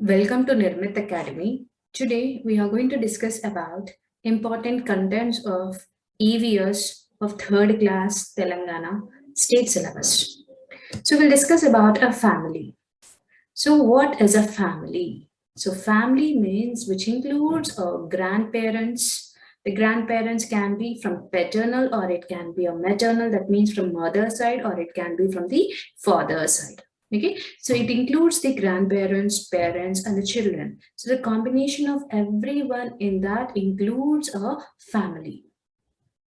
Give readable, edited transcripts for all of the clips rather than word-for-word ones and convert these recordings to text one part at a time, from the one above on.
Welcome to Nirmit Academy. Today we are going to discuss about important contents of EVS of third class Telangana state syllabus. So we'll discuss about a family. So what is a family? So family means which includes grandparents. The grandparents can be from paternal or it can be a maternal, that means from mother side, or it can be from the father side. Okay, so it includes the grandparents, parents, and the children. So the combination of everyone in that includes a family.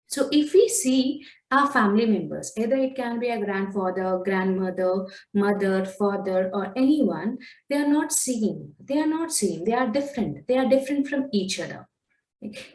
So if we see our family members, either it can be a grandfather, grandmother, mother, father, or anyone, they are not same. They are not same. They are different. They are different from each other.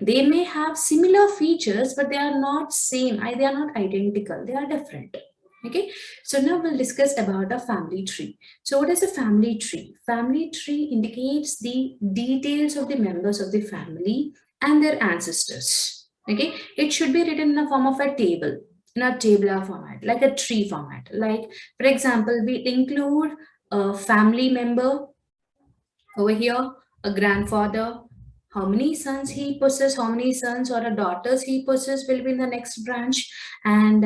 They may have similar features, but they are not same. They are not identical. They are different. Okay, so now we'll discuss about a family tree. So what is a family tree? Family tree indicates the details of the members of the family and their ancestors. Okay, it should be written in the form of a table, in a tabular format, like a tree format. Like, for example, we include a family member over here, a grandfather, how many sons he possesses, how many sons or daughters he possesses will be in the next branch, and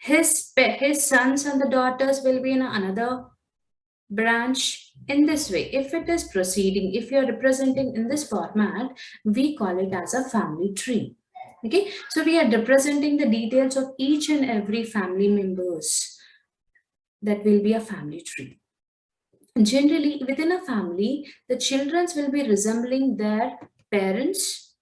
his sons and the daughters will be in another branch. In this way, if it is proceeding, if you are representing in this format, we call it as a family tree. Okay, so we are representing the details of each and every family members. That will be a family tree. Generally, within a family, the children will be resembling their parents,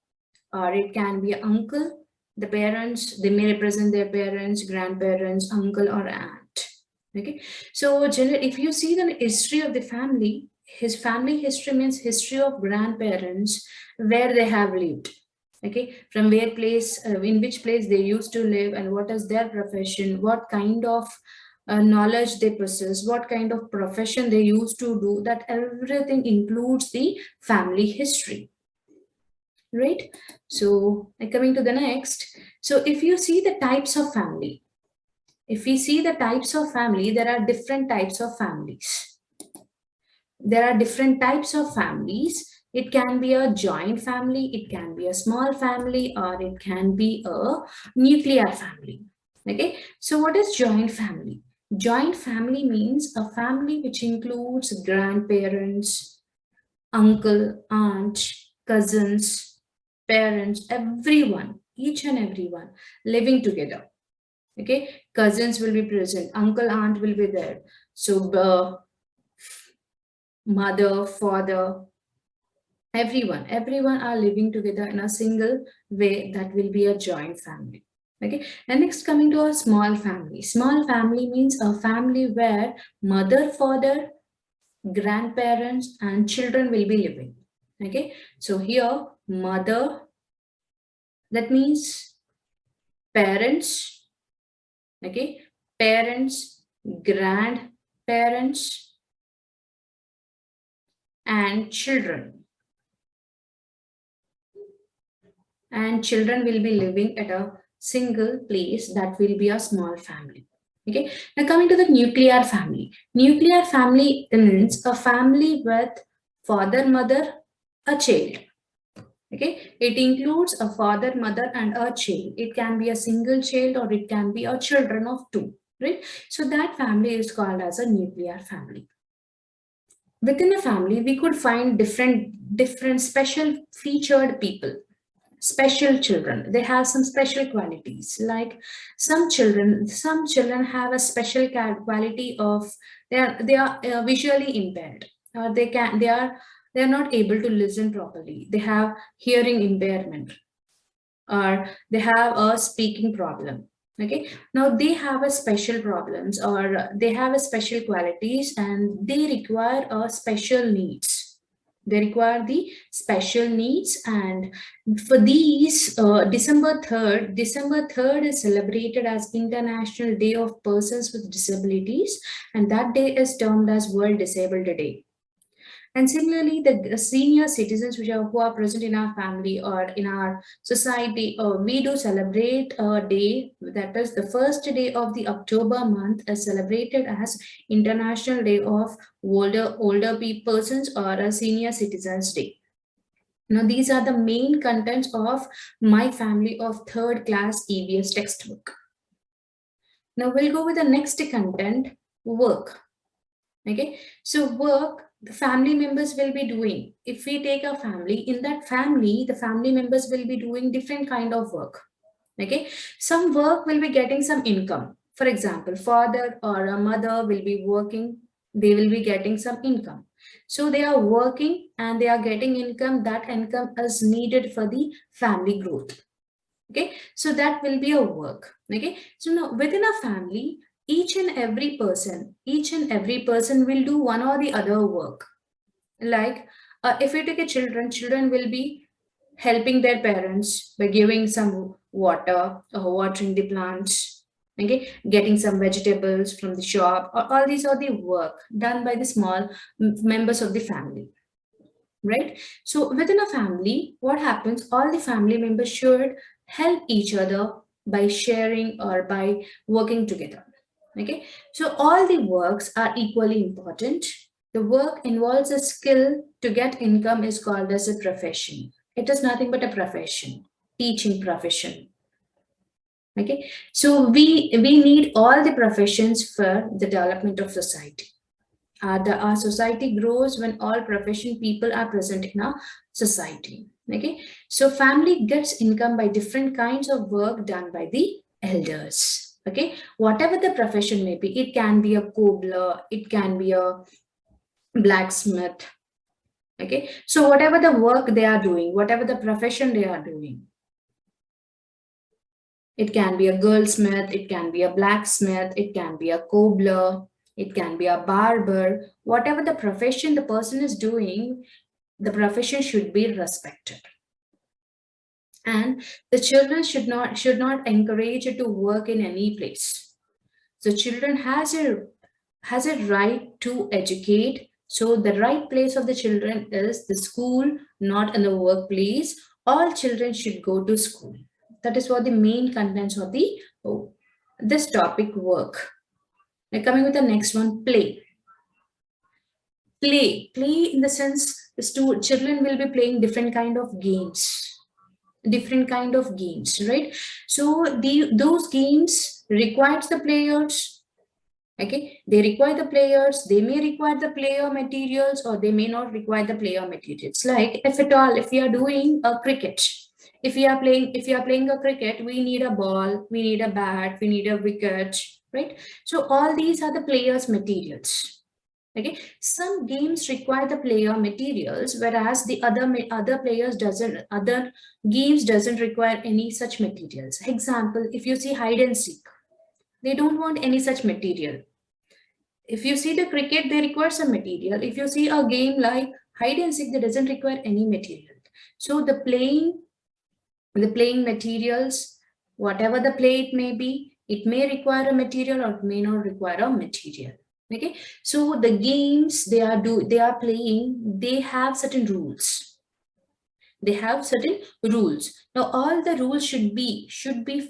or it can be uncle. The parents, they may represent their parents, grandparents, uncle, or aunt. Okay, so generally, if you see the history of the family, his family history means history of grandparents, where they have lived. Okay, from where place, in which place they used to live, and what is their profession, what kind of knowledge they possess, what kind of profession they used to do, that everything includes the family history, right? So coming to the next, so if you see the types of family, if we see the types of family, there are different types of families. There are different types of families. It can be a joint family, it can be a small family, or it can be a nuclear family. Okay, so what is joint family? Joint family means a family which includes grandparents, uncle, aunt, cousins, parents, everyone, each and everyone living together. Okay, cousins will be present, uncle, aunt will be there. So mother, father, everyone are living together in a single way. That will be a joint family. Okay, and next coming to a small family. Small family means a family where mother, father, grandparents, and children will be living. Okay, so here mother, that means parents. Okay, parents, grandparents, and children. And children will be living at a single place. That will be a small family. Okay, now coming to the nuclear family. Nuclear family means a family with father, mother, a child. Okay, it includes a father, mother, and a child. It can be a single child or it can be a children of two, right? So that family is called as a nuclear family. Within a family, we could find different special featured people, special children. They have some special qualities. Like some children have a special quality of they are visually impaired, or they are not able to listen properly. They have hearing impairment, or they have a speaking problem. Okay, now they have a special problems, or they have a special qualities, and they require a special needs. They require the special needs. And for these, December 3rd is celebrated as International Day of Persons with Disabilities, and that day is termed as World Disabled Day. And similarly, the senior citizens who are present in our family or in our society, we do celebrate a day that is the first day of the October month is celebrated as International Day of persons or a Senior Citizens Day. Now, these are the main contents of my family of third class EVS textbook. Now, we'll go with the next content, work. Okay, so work the family members will be doing. If we take a family, in that family, the family members will be doing different kind of work. Okay, some work will be getting some income. For example, father or a mother will be working, they will be getting some income. So they are working and they are getting income. That income is needed for the family growth. Okay, so that will be a work. Okay, so now within a family, each and every person will do one or the other work. Like if we take a children will be helping their parents by giving some water, watering the plants, okay, getting some vegetables from the shop. All these are the work done by the small members of the family, right? So within a family, what happens? All the family members should help each other by sharing or by working together. Okay, so all the works are equally important. The work involves a skill to get income is called as a profession. It is nothing but a profession, teaching profession. Okay, so we need all the professions for the development of society. Our society grows when all profession people are present in our society. Okay, so family gets income by different kinds of work done by the elders. Okay, whatever the profession may be, it can be a cobbler, it can be a blacksmith. Okay, so whatever the work they are doing, whatever the profession they are doing, it can be a goldsmith, it can be a blacksmith, it can be a cobbler, it can be a barber. Whatever the profession the person is doing, the profession should be respected. And the children should not encourage it to work in any place. So children has a right to educate. So the right place of the children is the school, not in the workplace. All children should go to school. That is what the main contents of the this topic work. Now coming with the next one, play. Play in the sense children will be playing different kind of games, right? So those games requires the players. Okay, they require the players, they may require the player materials or they may not require the player materials. Like if at all, if we are doing a cricket, if we are playing a cricket, we need a ball, we need a bat, we need a wicket, right? So all these are the players materials. Okay, some games require the player materials, whereas the other games doesn't require any such materials. Example, if you see hide and seek, they don't want any such material. If you see the cricket, they require some material. If you see a game like hide and seek, that doesn't require any material. So the playing materials, whatever the play it may be, it may require a material or it may not require a material. Okay, so the games they are playing, they have certain rules. They have certain rules. Now all the rules should be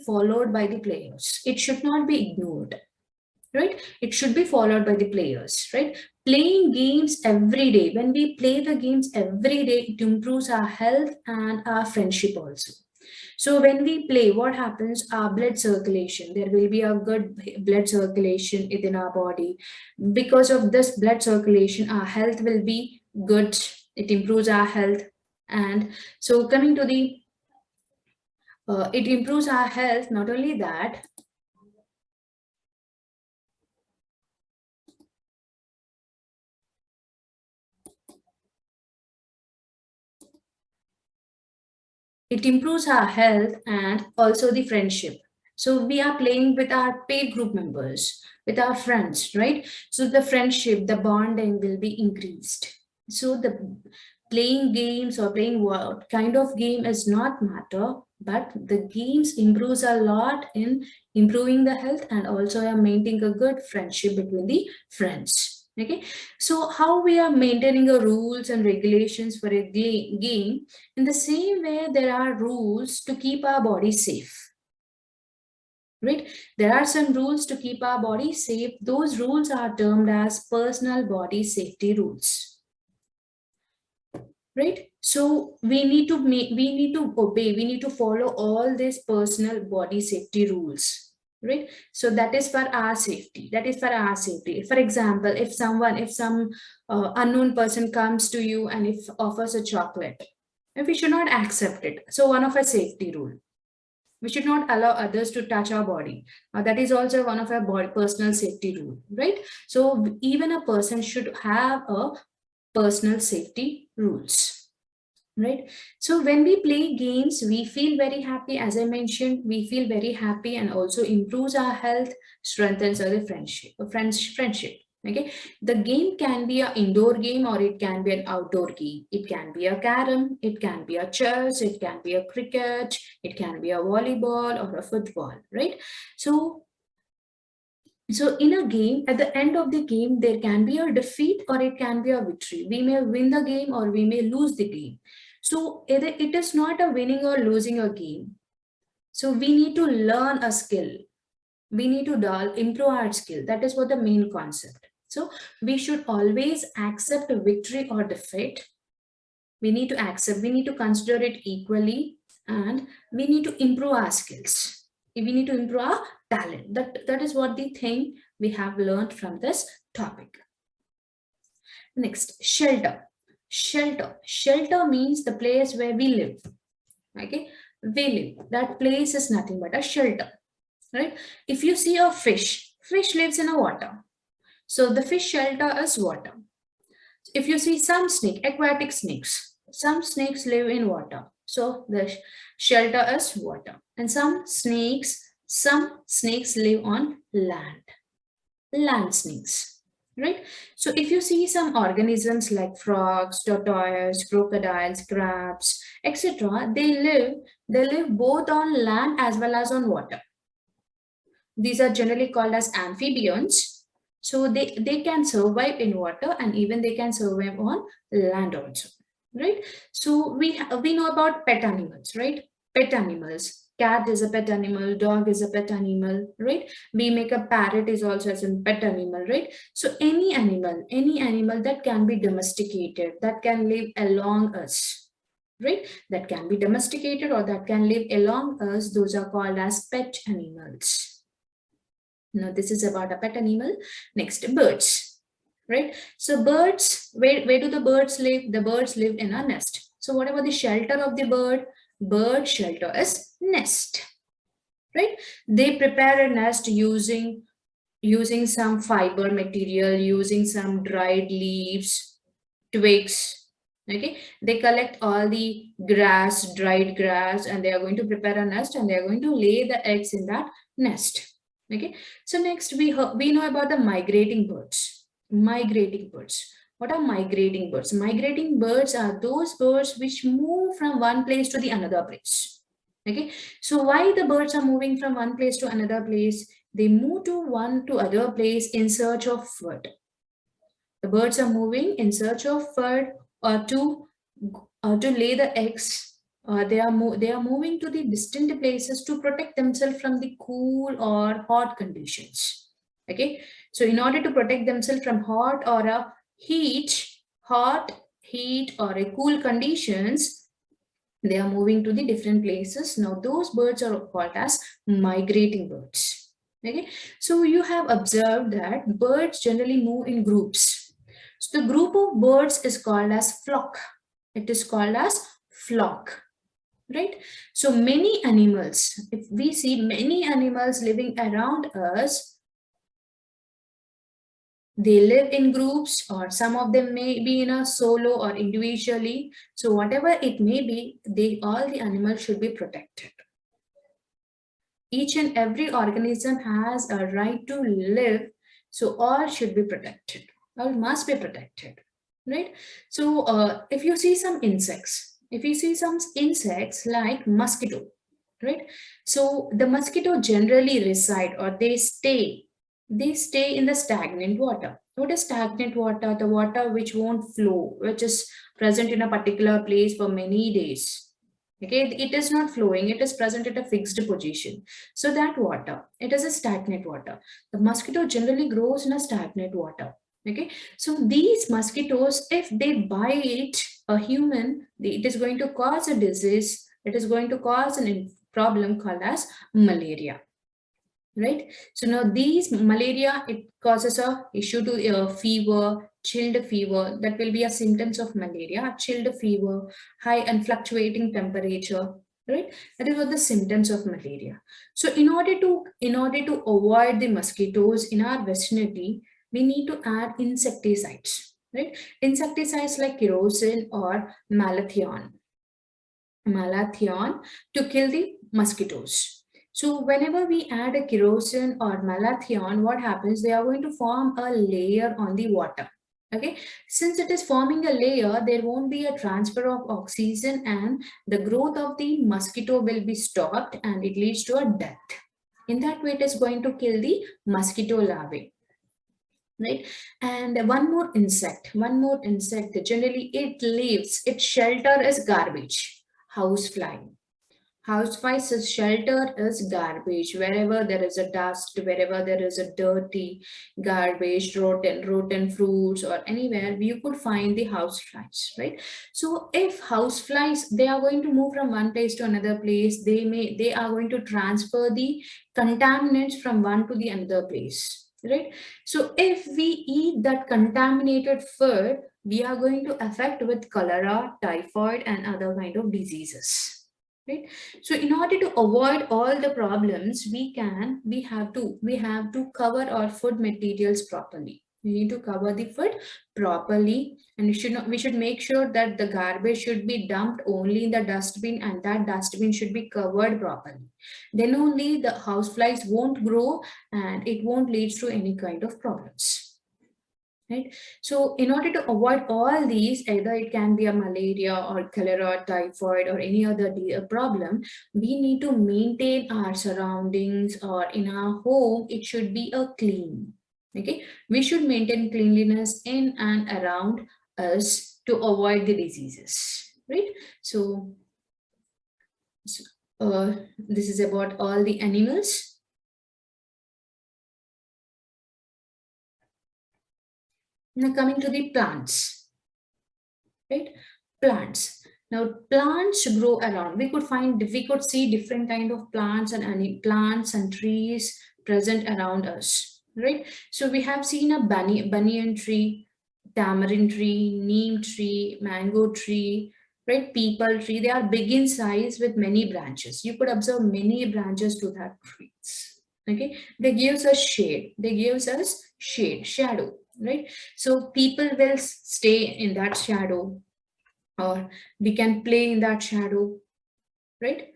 followed by the players. It should not be ignored, right? It should be followed by the players, right? Playing games every day, when we play the games every day, it improves our health and our friendship also. So when we play, what happens? Our blood circulation, there will be a good blood circulation within our body. Because of this blood circulation, our health will be good. It improves our health. And so coming to the it improves our health. Not only that, it improves our health and also the friendship. So we are playing with our paid group members, with our friends, right? So the friendship, the bonding will be increased. So the playing games or playing what kind of game is not matter, but the games improves a lot in improving the health and also maintaining a good friendship between the friends. Okay, so how we are maintaining the rules and regulations for a game, in the same way there are rules to keep our body safe, right? There are some rules to keep our body safe. Those rules are termed as personal body safety rules, right? So we need to obey, we need to follow all these personal body safety rules, right? So that is for our safety, that is for our safety. For example, if some unknown person comes to you and if offers a chocolate, if we should not accept it. So one of our safety rule, we should not allow others to touch our body. That is also one of our personal safety rule, right? So even a person should have a personal safety rules, right? So when we play games, we feel very happy. As I mentioned, we feel very happy and also improves our health, strengthens our friendship. Okay, the game can be an indoor game or it can be an outdoor game. It can be a carom, it can be a chess, it can be a cricket, it can be a volleyball or a football, right? So in a game, at the end of the game, there can be a defeat or it can be a victory. We may win the game or we may lose the game. So it is not a winning or losing a game. So we need to learn a skill. We need to improve our skill. That is what the main concept. So we should always accept a victory or defeat. We need to accept, we need to consider it equally, and we need to improve our skills. We need to improve our talent. That is what the thing we have learned from this topic. Next, shelter. Shelter means the place where we live. Okay, we live. That place is nothing but a shelter, right? If you see a fish lives in a water. So the fish shelter is water. If you see some snake, aquatic snakes, some snakes live in water. So the shelter is water. And some snakes live on land snakes, right? So if you see some organisms like frogs, tortoises, crocodiles, crabs, etc., they live both on land as well as on water. These are generally called as amphibians. So they can survive in water and even they can survive on land also, right? So we know about pet animals, right? Pet animals. Cat is a pet animal, dog is a pet animal, right? We make a parrot is also as a pet animal, right? So any animal that can be domesticated, that can live along us, right? That can be domesticated or that can live along us, those are called as pet animals. Now this is about a pet animal. Next, birds, right? So birds, where do the birds live? The birds live in a nest. So what about the shelter of the bird? Bird shelter is nest, right? They prepare a nest using some fiber material, using some dried leaves, twigs. Okay, they collect all the grass, dried grass, and they are going to prepare a nest and they are going to lay the eggs in that nest. Okay, so next we know about the migrating birds. Migrating birds. What are migrating birds? Migrating birds are those birds which move from one place to the another place. Okay, so why the birds are moving from one place to another place? They move to one to other place in search of food. The birds are moving in search of food or to lay the eggs. They are moving to the distant places to protect themselves from the cool or hot conditions. Okay, so in order to protect themselves from hot, heat or a cool conditions, they are moving to the different places. Now those birds are called as migrating birds. Okay, so you have observed that birds generally move in groups. So the group of birds is called as flock. It is called as flock, right? So many animals, if we see many animals living around us, they live in groups or some of them may be in a solo or individually. So whatever it may be, all the animals should be protected. Each and every organism has a right to live, so all should be protected. All must be protected, right? So if you see some insects, like mosquito, right? So the mosquito generally reside or they stay in the stagnant water. What is stagnant water? The water which won't flow, which is present in a particular place for many days. Okay, it is not flowing, it is present at a fixed position. So that water, it is a stagnant water. The mosquito generally grows in a stagnant water. Okay, so these mosquitoes, if they bite a human, it is going to cause a disease, it is going to cause a problem called as malaria, right? So now these malaria, it causes a issue to fever, chilled fever. That will be a symptoms of malaria: chilled fever, high and fluctuating temperature, right? That is what the symptoms of malaria. So in order to avoid the mosquitoes in our vicinity, we need to add insecticides, right? Insecticides like kerosene or malathion to kill the mosquitoes. So whenever we add a kerosene or malathion, what happens? They are going to form a layer on the water. Okay, since it is forming a layer, there won't be a transfer of oxygen and the growth of the mosquito will be stopped and it leads to a death. In that way, it is going to kill the mosquito larvae, right? And one more insect, generally it lives, its shelter is garbage. Housefly. Housefly's shelter is garbage. Wherever there is a dust, wherever there is a dirty garbage, rotten fruits, or anywhere, you could find the houseflies, right? So if houseflies, they are going to move from one place to another place, they are going to transfer the contaminants from one to the another place, right? So if we eat that contaminated food, we are going to affect with cholera, typhoid, and other kind of diseases, right? So in order to avoid all the problems, we have to cover our food materials properly. We need to cover the food properly, and we should make sure that the garbage should be dumped only in the dustbin, and that dustbin should be covered properly. Then only the houseflies won't grow and it won't lead to any kind of problems, right? So in order to avoid all these, either it can be a malaria or cholera, typhoid, or any other problem, we need to maintain our surroundings, or in our home it should be a clean. Okay, we should maintain cleanliness in and around us to avoid the diseases, right? So, so this is about all the animals. Now coming to the plants, right? Plants. Now plants grow around. We could see different kind of plants and plants and trees present around us, right? So we have seen a banyan tree, tamarind tree, neem tree, mango tree, right? Peepal tree. They are big in size with many branches. You could observe many branches to that trees. Okay, they gives us shade. They gives us shade, shadow, right? So people will stay in that shadow, or we can play in that shadow, right?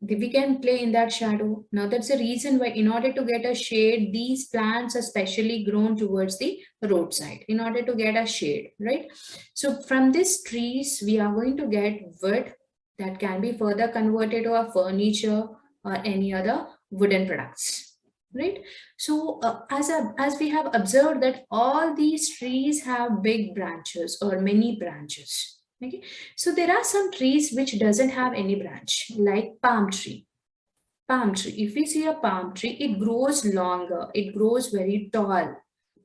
We can play in that shadow. Now that's the reason why, in order to get a shade, these plants are specially grown towards the roadside in order to get a shade, right? So from these trees, we are going to get wood that can be further converted to a furniture or any other wooden products, right? So as we have observed that all these trees have big branches or many branches. Okay, so there are some trees which doesn't have any branch, like palm tree. Palm tree. If we see a palm tree, it grows longer, it grows very tall,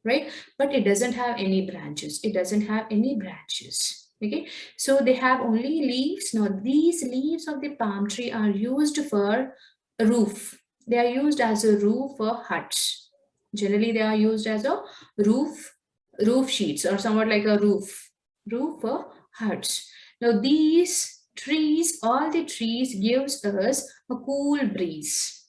right? But it doesn't have any branches. It doesn't have any branches. Okay, so they have only leaves. Now these leaves of the palm tree are used for a roof. They are used as a roof for huts. Generally, they are used as a roof sheets, or somewhat like a roof for huts. Now these trees, all the trees gives us a cool breeze.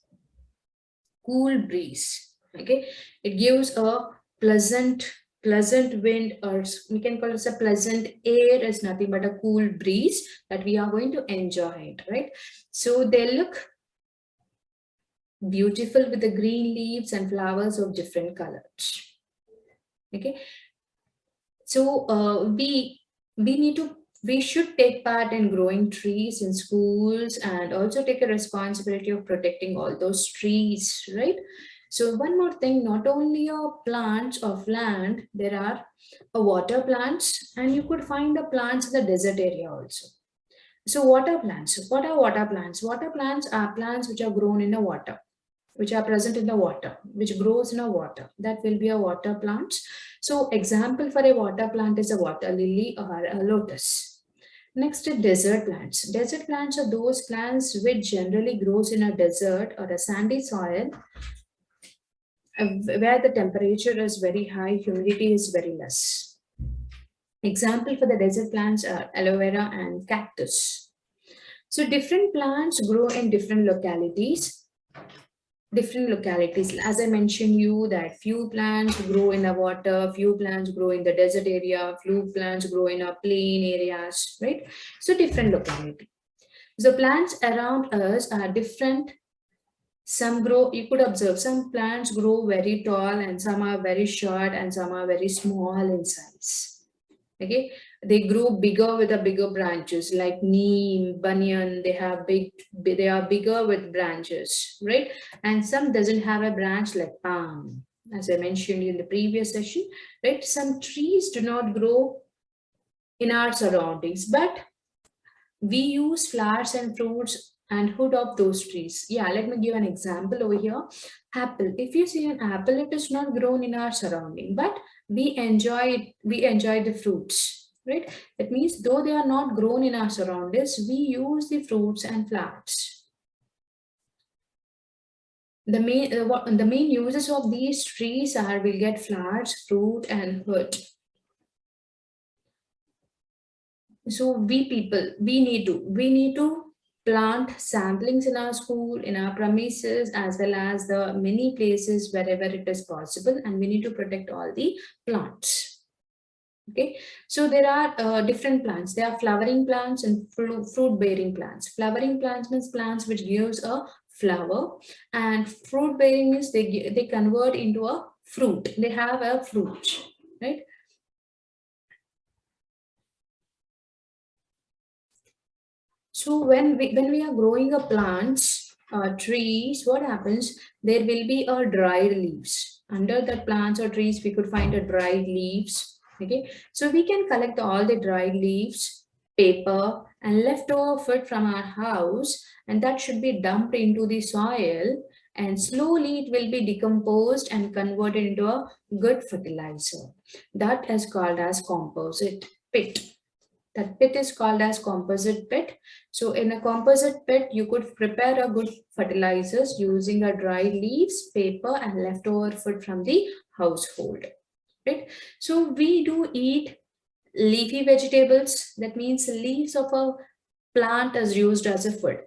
Okay, it gives a pleasant wind, or we can call it a pleasant air. Is nothing but a cool breeze that we are going to enjoy it, right? So they look beautiful with the green leaves and flowers of different colors. Okay, so we should take part in growing trees in schools, and also take a responsibility of protecting all those trees, right? So one more thing, not only plants of land, there are water plants, and you could find the plants in the desert area also. So water plants, what are water plants? Water plants are plants which are grown in the water, which are present in the water, which grows in the water. That will be a water plant. So example for a water plant is a water lily or a lotus. Next is desert plants. Desert plants are those plants which generally grows in a desert or a sandy soil where the temperature is very high, humidity is very less. Example for the desert plants are aloe vera and cactus. So different plants grow in different localities. As I mentioned you that few plants grow in the water, few plants grow in the desert area, few plants grow in a plain areas, right? So different locality. So plants around us are different. Some grow, you could observe some plants grow very tall and some are very short and some are very small in size. Okay, they grow bigger with the bigger branches like neem, banyan. They are bigger with branches, right? And some doesn't have a branch like palm, as I mentioned in the previous session, right? Some trees do not grow in our surroundings, but we use flowers and fruits and hood of those trees. Yeah, let me give an example over here. Apple. If you see an apple, it is not grown in our surrounding, but we enjoy the fruits, right? That means though they are not grown in our surroundings, we use the fruits and flowers. The main uses of these trees are we'll get flowers, fruit, and hood. So we need to plant samplings in our school, in our premises, as well as the many places wherever it is possible, and we need to protect all the plants. Okay, so there are different plants. There are flowering plants and fruit bearing plants. Flowering plants means plants which gives a flower, and fruit bearing means they convert into a fruit. They have a fruit, right? So when we are growing a plants, trees, what happens? There will be a dried leaves. Under the plants or trees, we could find a dried leaves. Okay, so we can collect all the dried leaves, paper, and leftover food from our house, and that should be dumped into the soil, and slowly it will be decomposed and converted into a good fertilizer. That is called as composite pit. That pit is called as composite pit. So in a composite pit, you could prepare a good fertilizers using a dried leaves, paper, and leftover food from the household. Right? So we do eat leafy vegetables. That means leaves of a plant is used as a food.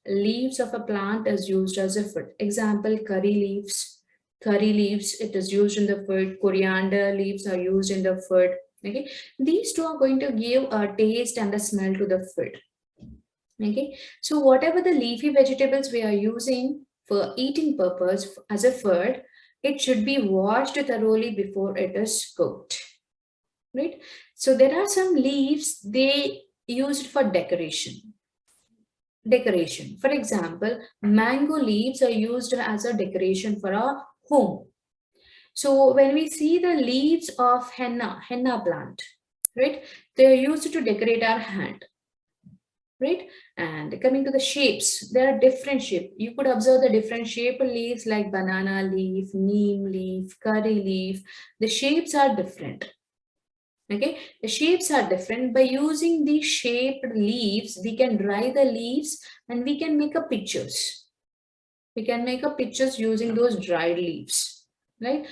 Leaves of a plant is used as a food. Example, curry leaves. Curry leaves, it is used in the food. Coriander leaves are used in the food. Okay, these two are going to give a taste and a smell to the food. Okay, so whatever the leafy vegetables we are using for eating purpose as a food, it should be washed thoroughly before it is cooked, right? So there are some leaves they used for decoration. For example, mango leaves are used as a decoration for a home. So when we see the leaves of henna plant, right, they are used to decorate our hand, right? And coming to the shapes, there are different shapes. You could observe the different shape of leaves like banana leaf, neem leaf, curry leaf. The shapes are different. Okay, the shapes are different. By using these shaped leaves, we can dry the leaves and we can make a pictures. We can make a pictures using those dried leaves, right?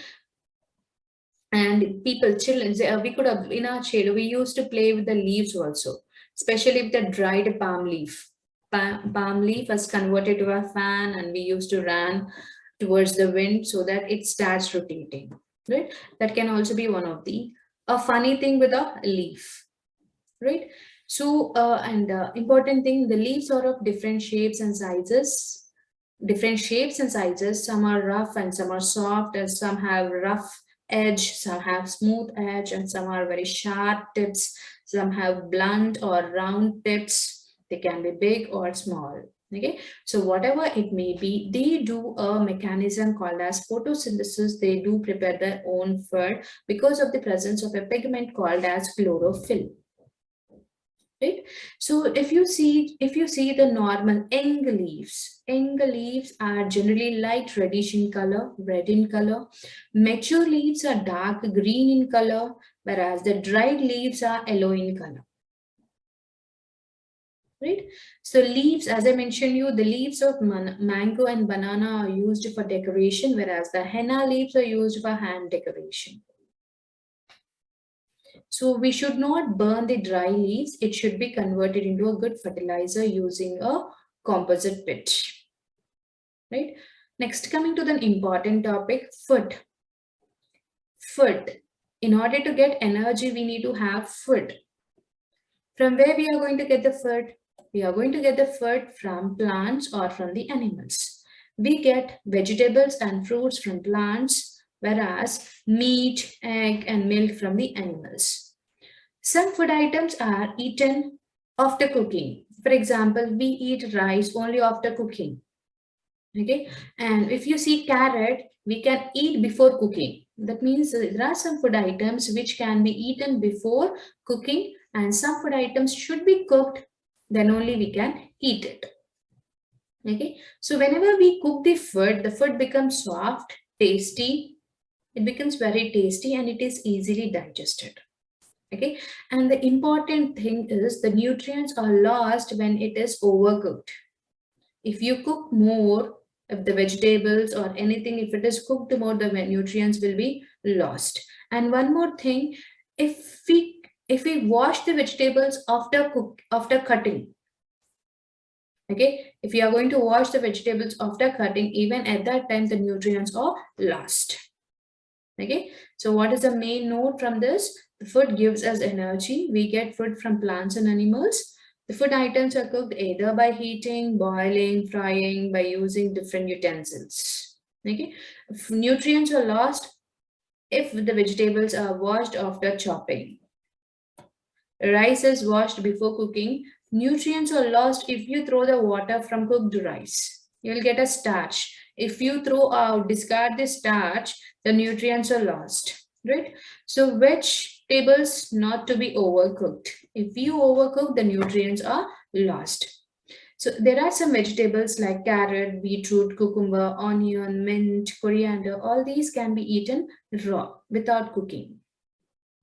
And children, we could have in our child, we used to play with the leaves also, especially with the dried palm leaf. Palm leaf was converted to a fan, and we used to run towards the wind so that it starts rotating, right? That can also be one of the a funny thing with a leaf, right? So and important thing, the leaves are of different shapes and sizes. Some are rough and some are soft, and some have rough edge, some have smooth edge, and some are very sharp tips. Some have blunt or round tips. They can be big or small. Okay, so whatever it may be, they do a mechanism called as photosynthesis. They do prepare their own food because of the presence of a pigment called as chlorophyll. Right? So if you see the normal young leaves are generally light reddish in color, red in color. Mature leaves are dark green in color, whereas the dried leaves are yellow in color. Right? So leaves, as I mentioned you, the leaves of mango and banana are used for decoration, whereas the henna leaves are used for hand decoration. So we should not burn the dry leaves. It should be converted into a good fertilizer using a composite pit. Right? Next, coming to the important topic, food. Food. In order to get energy, we need to have food. From where we are going to get the food? We are going to get the food from plants or from the animals. We get vegetables and fruits from plants, whereas meat, egg, and milk from the animals. Some food items are eaten after cooking. For example, we eat rice only after cooking. Okay, and if you see carrot, we can eat before cooking. That means there are some food items which can be eaten before cooking, and some food items should be cooked, then only we can eat it. Okay, so whenever we cook the food becomes soft, tasty. It becomes very tasty and it is easily digested. Okay, and the important thing is the nutrients are lost when it is overcooked. If you cook more, if the vegetables or anything, if it is cooked more, the nutrients will be lost. And one more thing, if we wash the vegetables after cutting, okay, if you are going to wash the vegetables after cutting, even at that time the nutrients are lost. Okay, so what is the main note from this? The food gives us energy. We get food from plants and animals. The food items are cooked either by heating, boiling, frying, by using different utensils. Okay, if nutrients are lost if the vegetables are washed after chopping. Rice is washed before cooking. Nutrients are lost if you throw the water from cooked rice. You will get a starch. If you discard the starch, the nutrients are lost. Right? So vegetables not to be overcooked. If you overcook, the nutrients are lost. So there are some vegetables like carrot, beetroot, cucumber, onion, mint, coriander. All these can be eaten raw without cooking.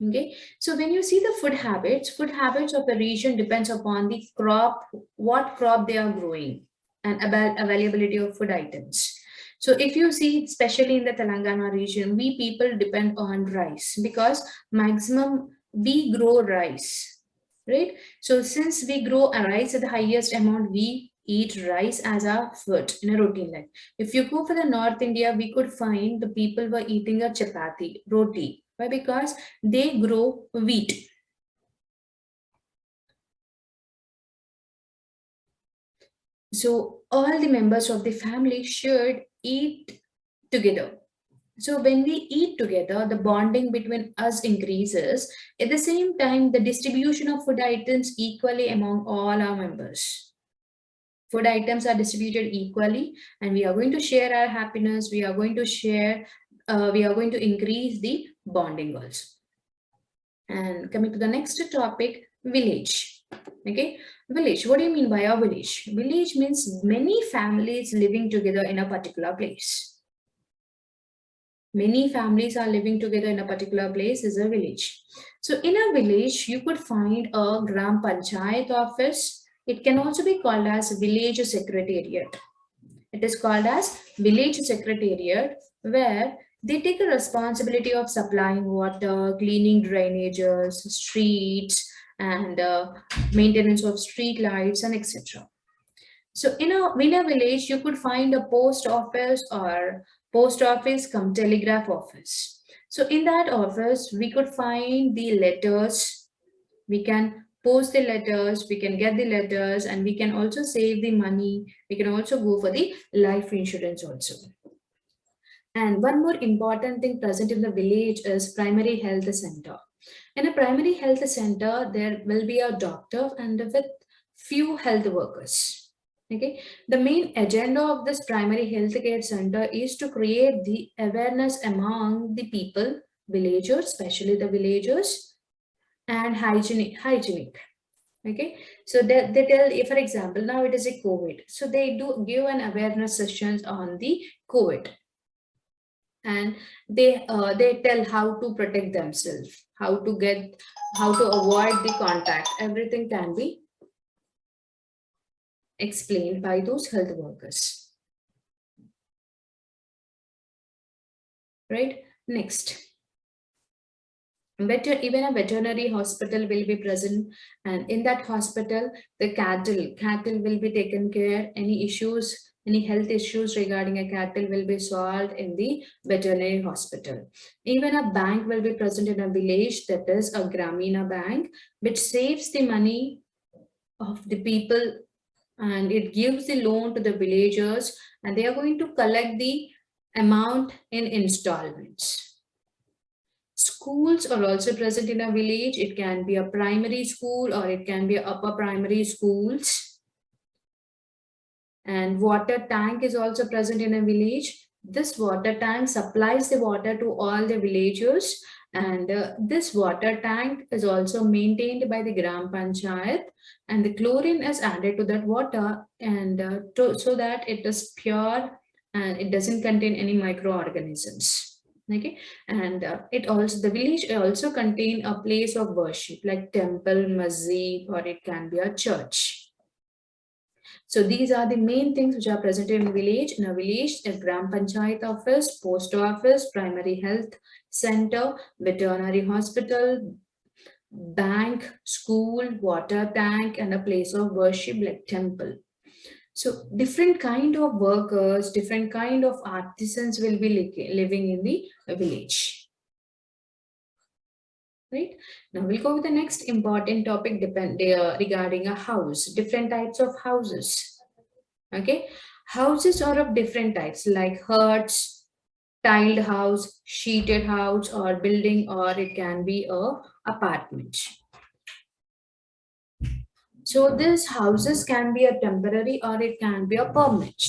Okay, so when you see the food habits of the region depends upon the crop, what crop they are growing, and about availability of food items. So if you see, especially in the Telangana region, we people depend on rice because maximum we grow rice, right? So since we grow a rice at the highest amount, we eat rice as our food in a routine life. If you go for the North India, we could find the people were eating a chapati, roti. Why? Because they grow wheat. So all the members of the family should eat together. So when we eat together, the bonding between us increases. At the same time, the distribution of food items equally among all our members. Food items are distributed equally, and we are going to share our happiness. We are going to increase the bonding also. And coming to the next topic, village. Okay, village. What do you mean by a village? Village means many families living together in a particular place. Many families are living together in a particular place is a village. So in a village, you could find a Gram Panchayat office. It can also be called as village secretariat. It is called as village secretariat, where they take a responsibility of supplying water, cleaning drainages, streets, and maintenance of street lights, and etc. So in a village, you could find a post office or post office come telegraph office. So in that office, we could find the letters. We can post the letters, we can get the letters, and we can also save the money. We can also go for the life insurance also. And one more important thing present in the village is primary health center. In a primary health center, there will be a doctor and with few health workers. Okay, the main agenda of this primary health care center is to create the awareness among the people, villagers, especially the villagers, and hygienic. Okay, so they tell, for example, now it is a COVID, so they do give an awareness sessions on the COVID, and they tell how to protect themselves, how to avoid the contact. Everything can be explained by those health workers, right? Next, even a veterinary hospital will be present, and in that hospital the cattle will be taken care. Any health issues regarding a cattle will be solved in the veterinary hospital. Even a bank will be present in a village, that is a Gramina bank, which saves the money of the people, and it gives the loan to the villagers, and they are going to collect the amount in installments. Schools are also present in a village. It can be a primary school or it can be upper primary schools. And water tank is also present in a village. This water tank supplies the water to all the villagers, and this water tank is also maintained by the Gram Panchayat, and the chlorine is added to that water, and so that it is pure and it doesn't contain any microorganisms. Okay, and the village also contain a place of worship like temple, masjid, or it can be a church. So these are the main things which are present in village. In a village, a Gram Panchayat office, post office, primary health center, veterinary hospital, bank, school, water tank, and a place of worship like temple. So different kind of workers, different kind of artisans will be living in the village. Right, now we'll go with the next important topic regarding a house, different types of houses. Okay, houses are of different types like huts, tiled house, sheeted house, or building, or it can be a apartment. So these houses can be a temporary or it can be a permanent.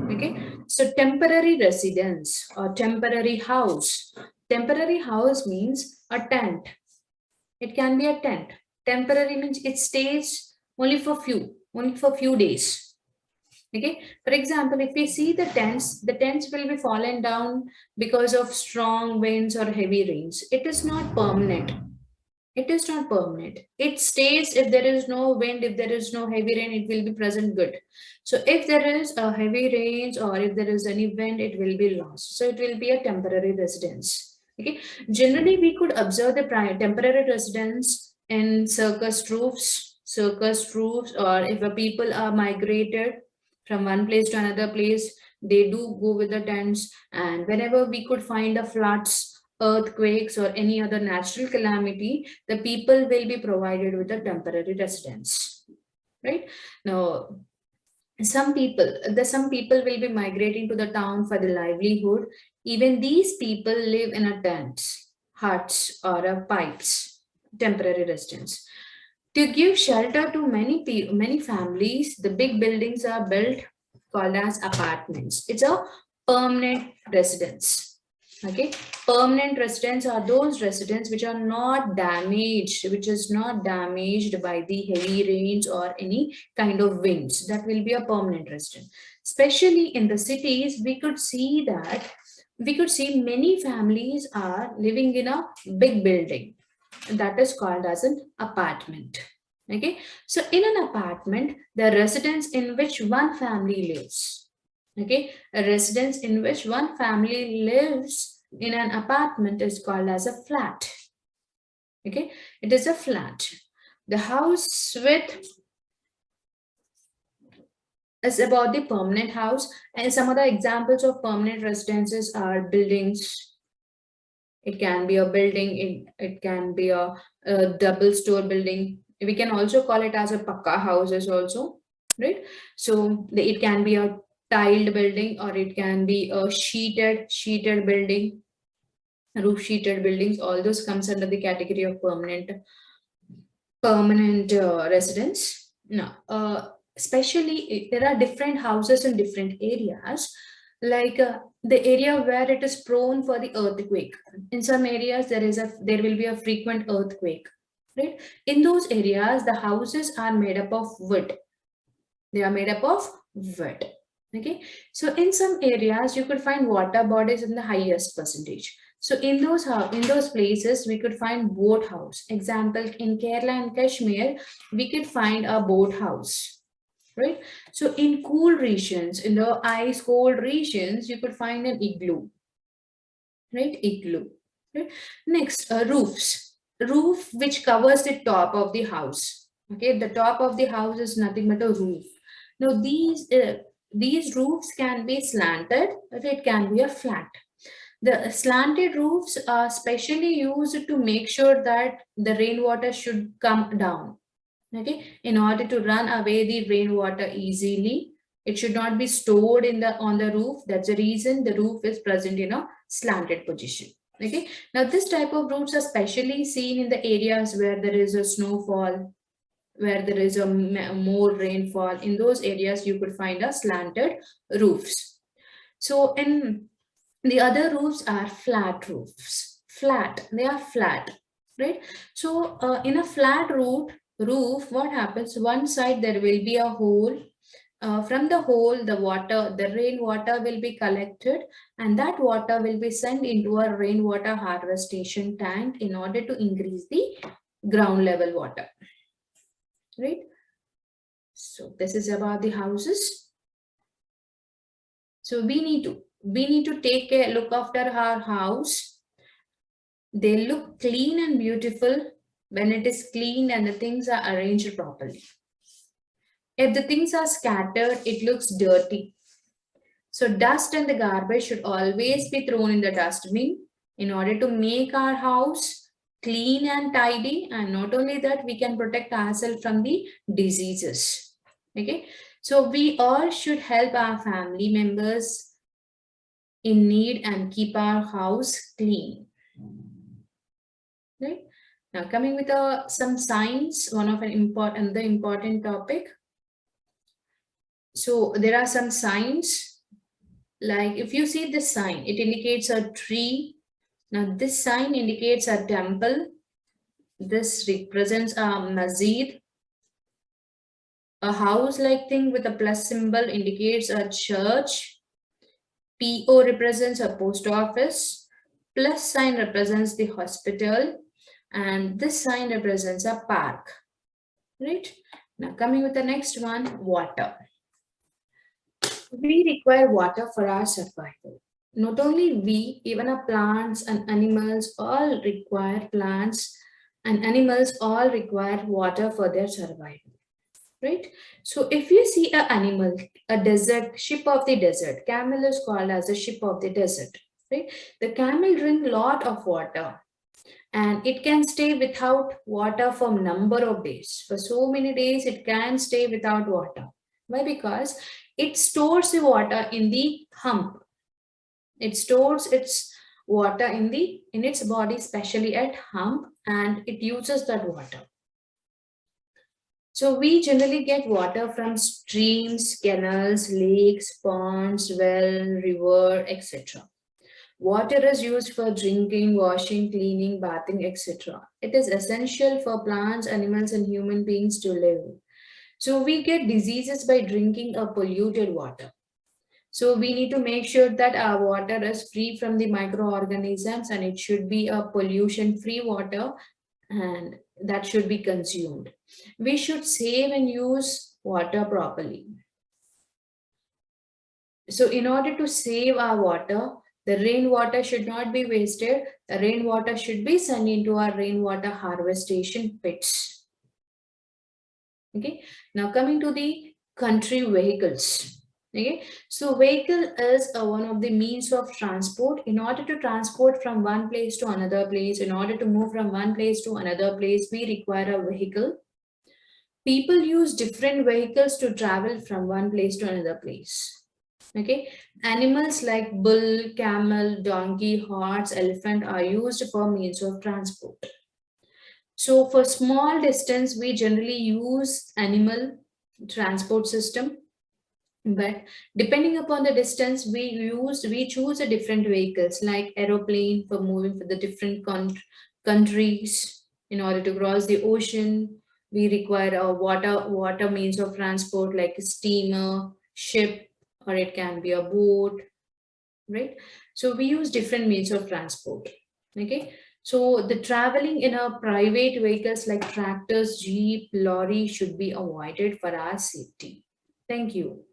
Okay, so temporary residence or temporary house. Temporary house means a tent. It can be a tent. Temporary means it stays only for few days. Okay, for example, if we see the tents will be fallen down because of strong winds or heavy rains. It is not permanent. It is not permanent. It stays if there is no wind, if there is no heavy rain, it will be present good. So if there is a heavy rains or if there is any wind, it will be lost. So it will be a temporary residence. Okay, generally we could observe the temporary residence in circus roofs, or if a people are migrated from one place to another place, they do go with the tents. And whenever we could find the floods, earthquakes, or any other natural calamity, the people will be provided with a temporary residence. Right, now some people will be migrating to the town for the livelihood. Even these people live in a tents, huts, or a pipes, temporary residence. To give shelter to many families, the big buildings are built called as apartments. It's a permanent residence. Okay, permanent residents are those residents which are not damaged, which is not damaged by the heavy rains or any kind of winds. That will be a permanent resident. Especially in the cities, we could see many families are living in a big building, that is called as an apartment. Okay, so in an apartment, the residence in which one family lives. Okay, a residence in which one family lives in an apartment is called as a flat. Okay, it is a flat. The house with is about the permanent house, and some other examples of permanent residences are buildings. It can be a building, it can be a double store building. We can also call it as a pakka houses also, right? So it can be a tiled building or it can be a sheeted building, roof sheeted buildings. All those comes under the category of permanent residence. Now, especially there are different houses in different areas, like the area where it is prone for the earthquake. In some areas there will be a frequent earthquake, right? In those areas the houses are made up of wood. They are made up of wood. Okay, so in some areas you could find water bodies in the highest percentage. So in those places we could find boat house. Example, in Kerala and Kashmir we could find a boat house, right? So in cool regions, in the ice cold regions, you could find an igloo, right? Igloo. Right? Next, roofs. Roof which covers the top of the house. Okay, the top of the house is nothing but a roof. Now these roofs can be slanted, but it can be a flat. The slanted roofs are specially used to make sure that the rainwater should come down. Okay, in order to run away the rainwater easily, it should not be stored in the on the roof. That's the reason the roof is present in a slanted position. Okay, now this type of roofs are specially seen in the areas where there is a snowfall, where there is a more rainfall. In those areas you could find a slanted roofs. So in the other roofs are flat roofs. Flat, they are flat, right? So in a flat roof, what happens? One side there will be a hole. From the hole, the rainwater will be collected, and that water will be sent into a rainwater harvestation tank in order to increase the ground level water, right? So this is about the houses. So we need to take a look after our house. They look clean and beautiful when it is clean and the things are arranged properly. If the things are scattered, it looks dirty. So dust and the garbage should always be thrown in the dustbin in order to make our house clean and tidy. And not only that, we can protect ourselves from the diseases. Okay, so we all should help our family members in need and keep our house clean. Right? Now coming with some signs, one of the important topic. So there are some signs, like if you see this sign, it indicates a tree. Now this sign indicates a temple. This represents a masjid. A house-like thing with a plus symbol indicates a church. PO represents a post office. Plus sign represents the hospital. And this sign represents a park. Right? Now coming with the next one, water. We require water for our survival. Not only we, even our plants and animals all require water for their survival. Right? So if you see an animal, a desert, ship of the desert, camel is called as a ship of the desert. Right? The camel drink lot of water, and it can stay without water for a number of days. For so many days, it can stay without water. Why? Because it stores the water in the hump. It stores its water in its body, especially at hump, and it uses that water. So we generally get water from streams, canals, lakes, ponds, well, river, etc. Water is used for drinking, washing, cleaning, bathing, etc. It is essential for plants, animals, and human beings to live. So we get diseases by drinking a polluted water. So we need to make sure that our water is free from the microorganisms, and it should be a pollution-free water, and that should be consumed. We should save and use water properly. So in order to save our water, the rainwater should not be wasted. The rainwater should be sent into our rainwater harvestation pits. Okay, now coming to the country vehicles. Okay, so vehicle is one of the means of transport. In order to transport from one place to another place, in order to move from one place to another place, we require a vehicle. People use different vehicles to travel from one place to another place. Okay, animals like bull, camel, donkey, horse, elephant are used for means of transport. So for small distance, we generally use transport system. But depending upon the distance, we choose a different vehicles like aeroplane for moving for the different countries. In order to cross the ocean, we require a water means of transport like a steamer, ship, or it can be a boat, right? So we use different means of transport. Okay. So the traveling in a private vehicles like tractors, jeep, lorry should be avoided for our safety. Thank you.